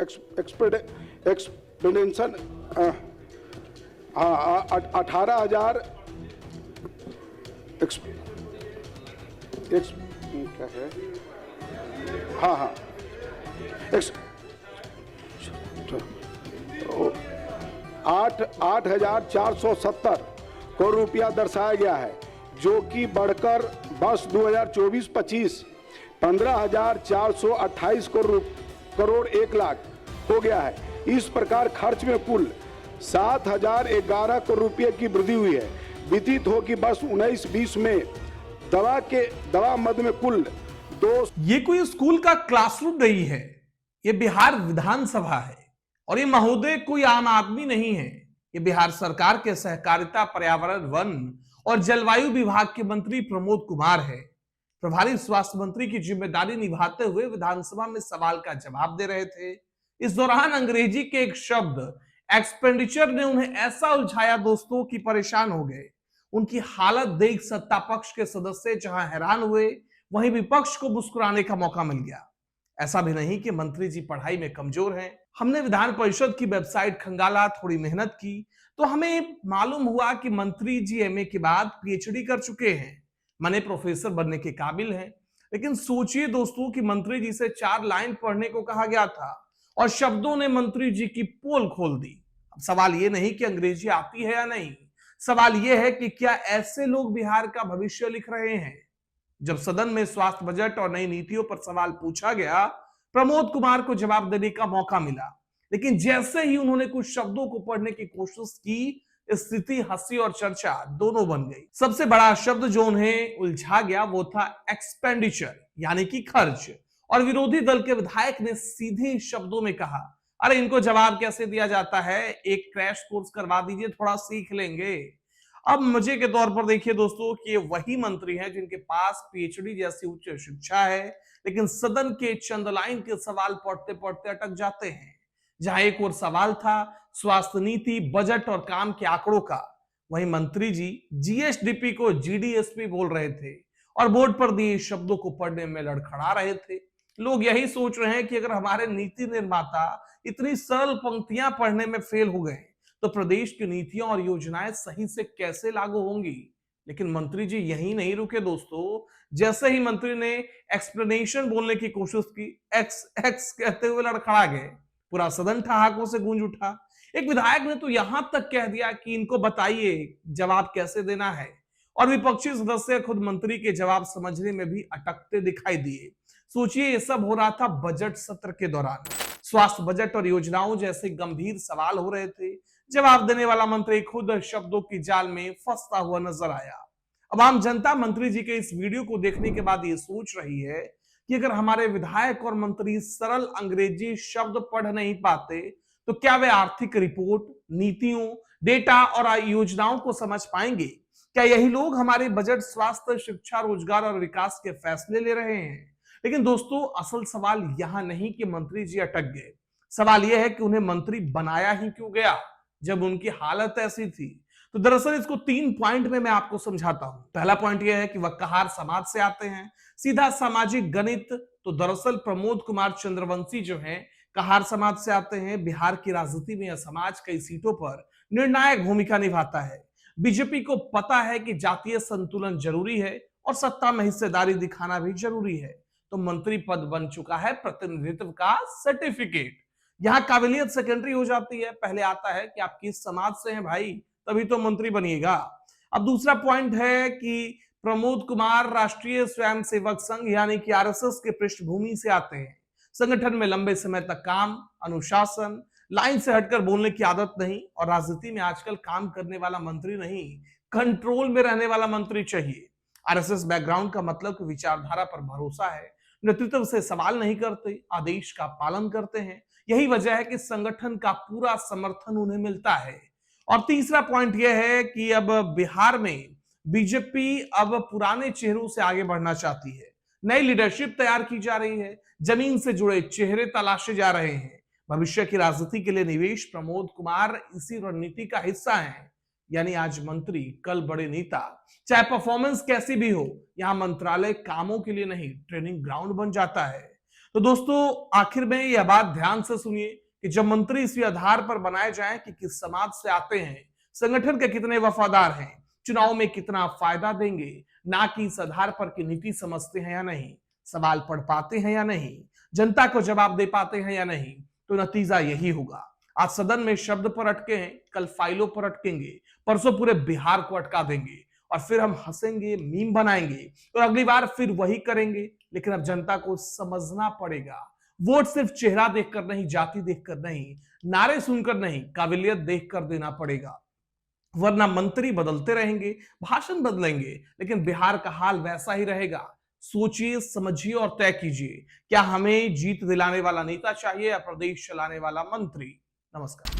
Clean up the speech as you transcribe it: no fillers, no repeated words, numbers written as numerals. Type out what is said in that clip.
Expansion 18,000 क्या है, हाँ हाँ 8,470 करोड़ रुपया दर्शाया गया है, जो कि बढ़कर वर्ष 2024-25 15,428 करोड़ 1 लाख हो गया है। इस प्रकार खर्च में कुल 7,011 करोड़ रुपये की वृद्धि हुई है। विदित हो कि वर्ष 19-20 में दवा मद में कुल ये कोई स्कूल का क्लासरूम नहीं है, ये बिहार विधानसभा है और ये महोदय कोई आम आदमी नहीं है। ये बिहार सरकार के सहकारिता, पर्यावरण, वन और जलवायु विभाग के मंत्री प्रमोद कुमार है। प्रभारी स्वास्थ्य मंत्री की जिम्मेदारी निभाते हुए विधानसभा में सवाल का जवाब दे रहे थे। इस दौरान अंग्रेजी के एक शब्द एक्सपेंडिचर ने उन्हें ऐसा उलझाया दोस्तों कि परेशान हो गए। उनकी हालत देख सत्ता पक्ष के सदस्य जहां हैरान हुए, वहीं विपक्ष को मुस्कुराने का मौका मिल गया। ऐसा भी नहीं कि मंत्री जी पढ़ाई में कमजोर हैं। हमने विधान परिषद की वेबसाइट खंगाला, थोड़ी मेहनत की तो हमें मालूम हुआ कि मंत्री जी एमए के बाद पीएचडी कर चुके हैं, माने प्रोफेसर बनने के काबिल हैं। लेकिन सोचिए दोस्तों कि मंत्री जी से 4 लाइन पढ़ने को कहा गया था और शब्दों ने मंत्री जी की पोल खोल दी। अब सवाल यह नहीं कि अंग्रेजी आती है या नहीं, सवाल यह है कि क्या ऐसे लोग बिहार का भविष्य लिख रहे हैं। जब सदन में स्वास्थ्य बजट और नई नीतियों पर सवाल पूछा गया, प्रमोद कुमार को जवाब देने का मौका मिला, लेकिन जैसे ही उन्होंने कुछ शब्दों को पढ़ने की कोशिश की, स्थिति हंसी और चर्चा दोनों बन गई। सबसे बड़ा शब्द जो उन्हें उलझा गया वो था एक्सपेंडिचर, यानी कि खर्च। और विरोधी दल के विधायक ने सीधे शब्दों में कहा, अरे इनको जवाब कैसे दिया जाता है, एक क्रैश कोर्स करवा दीजिए, थोड़ा सीख लेंगे। अब मजे के तौर पर देखिए दोस्तों कि ये वही मंत्री हैं जिनके पास पीएचडी जैसी उच्च शिक्षा है, लेकिन सदन के चंद लाइन के सवाल पढ़ते पढ़ते अटक जाते हैं। जहां एक और सवाल था स्वास्थ्य नीति, बजट और काम के आंकड़ों का, वहीं मंत्री जी जीएसडीपी को जीडीएसपी बोल रहे थे और बोर्ड पर दिए शब्दों को पढ़ने में लड़खड़ा रहे थे। लोग यही सोच रहे हैं कि अगर हमारे नीति निर्माता इतनी सरल पंक्तियां पढ़ने में फेल हो गए तो प्रदेश की नीतियां और योजनाएं सही से कैसे लागू होंगी। लेकिन मंत्री जी यही नहीं रुके दोस्तों। जैसे ही मंत्री ने एक्सप्लेनेशन बोलने की कोशिश की, एक्स एक्स कहते हुए लड़खड़ा गए। पूरा सदन ठहाकों से गूंज उठा। एक विधायक ने तो यहां तक कह दिया कि इनको बताइए जवाब कैसे देना है, और विपक्षी सदस्य खुद मंत्री के जवाब समझने में भी अटकते दिखाई दिए। सोचिए ये सब हो रहा था बजट सत्र के दौरान। स्वास्थ्य बजट और योजनाओं जैसे गंभीर सवाल हो रहे थे, जवाब देने वाला मंत्री खुद शब्दों की जाल में फंसता हुआ नजर आया। अब आम जनता मंत्री जी के इस वीडियो को देखने के बाद ये सोच रही है कि अगर हमारे विधायक और मंत्री सरल अंग्रेजी शब्द पढ़ नहीं पाते तो क्या वे आर्थिक रिपोर्ट, नीतियों, डेटा और योजनाओं को समझ पाएंगे। क्या यही लोग हमारे बजट, स्वास्थ्य, शिक्षा, रोजगार और विकास के फैसले ले रहे हैं। लेकिन दोस्तों असल सवाल यहां नहीं कि मंत्री जी अटक गए, सवाल यह है कि उन्हें मंत्री बनाया ही क्यों गया जब उनकी हालत ऐसी थी। तो दरअसल इसको 3 पॉइंट में मैं आपको समझाता हूं। पहला पॉइंट यह है कि वह कहार समाज से आते हैं, सीधा सामाजिक गणित। तो दरअसल प्रमोद कुमार चंद्रवंशी जो हैं कहार समाज से आते हैं। बिहार की राजनीति में यह समाज कई सीटों पर निर्णायक भूमिका निभाता है। बीजेपी को पता है कि जातीय संतुलन जरूरी है और सत्ता में हिस्सेदारी दिखाना भी जरूरी है। तो मंत्री पद बन चुका है प्रतिनिधित्व का सर्टिफिकेट। यहां काबिलियत सेकेंडरी हो जाती है, पहले आता है कि आप किस समाज से हैं भाई, तभी तो मंत्री बनिएगा। अब दूसरा पॉइंट है कि प्रमोद कुमार राष्ट्रीय स्वयंसेवक संघ यानी कि आरएसएस के पृष्ठभूमि से आते हैं। संगठन में लंबे समय तक काम, अनुशासन, लाइन से हटकर बोलने की आदत नहीं, और राजनीति में आजकल काम करने वाला मंत्री नहीं, कंट्रोल में रहने वाला मंत्री चाहिए। आरएसएस बैकग्राउंड का मतलब कि विचारधारा पर भरोसा है, नेतृत्व से सवाल नहीं करते, आदेश का पालन करते हैं। यही वजह है कि संगठन का पूरा समर्थन उन्हें मिलता है। और तीसरा पॉइंट यह है कि अब बिहार में बीजेपी अब पुराने चेहरों से आगे बढ़ना चाहती है। नई लीडरशिप तैयार की जा रही है, जमीन से जुड़े चेहरे तलाशे जा रहे हैं। भविष्य की राजनीति के लिए निवेश प्रमोद कुमार इसी रणनीति का हिस्सा है। यानी आज मंत्री, कल बड़े नेता। चाहे परफॉर्मेंस कैसी भी हो, यहां मंत्रालय कामों के लिए नहीं, ट्रेनिंग ग्राउंड बन जाता है। तो दोस्तों आखिर में यह बात ध्यान से सुनिए कि जब मंत्री इसी आधार पर बनाए जाएं कि किस समाज से आते हैं, संगठन के कितने वफादार हैं, चुनाव में कितना फायदा देंगे, ना कि इस आधार पर कि नीति समझते हैं या नहीं, सवाल पढ़ पाते हैं या नहीं, जनता को जवाब दे पाते हैं या नहीं, तो नतीजा यही होगा। आज सदन में शब्द पर अटके हैं, कल फाइलों पर अटकेंगे, परसों पूरे बिहार को अटका देंगे और फिर हम हंसेंगे, मीम बनाएंगे और अगली बार फिर वही करेंगे। लेकिन अब जनता को समझना पड़ेगा, वोट सिर्फ चेहरा देखकर नहीं, जाति देखकर नहीं, नारे सुनकर नहीं, काबिलियत देखकर देना पड़ेगा। वरना मंत्री बदलते रहेंगे, भाषण बदलेंगे, लेकिन बिहार का हाल वैसा ही रहेगा। सोचिए, समझिए और तय कीजिए, क्या हमें जीत दिलाने वाला नेता चाहिए या प्रदेश चलाने वाला मंत्री। नमस्कार।